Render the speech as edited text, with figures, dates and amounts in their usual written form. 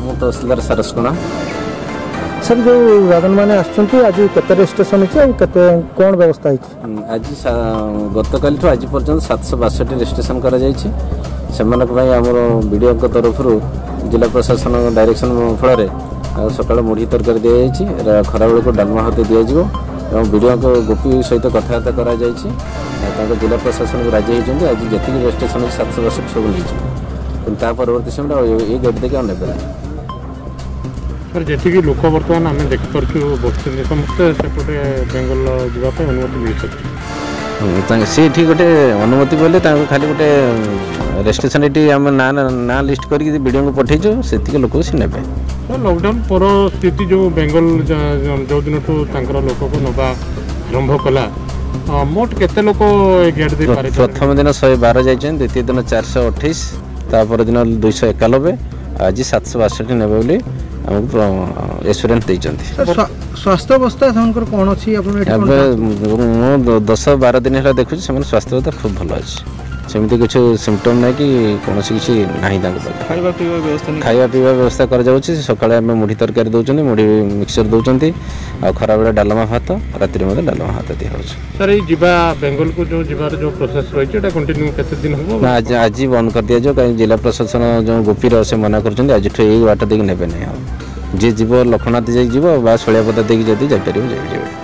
ମୁଁ ତହସିଲଦାର ସାରସ କୁଣା। सर जो राजन मैंने आज केते स्टेशन अच्छे कौन व्यवस्था आज गतकाल आज पर्यटन 762 रेजिस्ट्रेशन कर वीडियो तरफ जिला प्रशासन डायरेक्शन फल सका मुढ़ी तरकारी दी जाए खरा बेल को डालमा हाथ दिज्व वीडियो को गोपी सहित कथबार्ता कर जिला प्रशासन को राजी होती आज जी रेजिस्ट्रेशन 762 सब नहीं परवर्ती समय ये गेट देखिए ने सर जी लोक बर्तमान आम देखिपुर बसुँच समस्ते सेपटे बेंगल जावाई अनुमति मिल सी गोटे अनुमति बोले खाली गोटे रेजिस्ट्रेशन ये आम ना लिस्ट करके वीडियो को पठेचु से लोक सी ने लॉकडाउन पर स्थिति जो बेंगल जो दिन लोक को नवा आरंभ कला मोट केते लोक गेट दे पारे प्रथम दिन 112 जाइछन द्वितीय दिन 428 तापर दिन 291 आज 762 ने बोली एश्योरेंस स्वास्थ्य अवस्था कौन अच्छी 10-12 दिन है देखुँ स्वास्थ्य अवस्था खूब भल अच्छे सेमती कुछ सिम्पटम ना कि कौन किसी ना खाଇବା पीवा व्यवस्था कर सका मुढ़ी तरकारी दौरान मुढ़ी मिक्सचर दौरान आ खरा बेला डालमा भात राति डालमा भात दिखाई सर ये बेंगल को जो जीवार जो प्रोसेस रही है कंटिन्यू केते दिन हो आज बंद कर दिया कहीं जिला प्रशासन जो गोपीर से मना कर आज ये बाट देकी ने जी जीव लखनाथ जाइए शैलियापदा देखिए जदि जापर जाइए।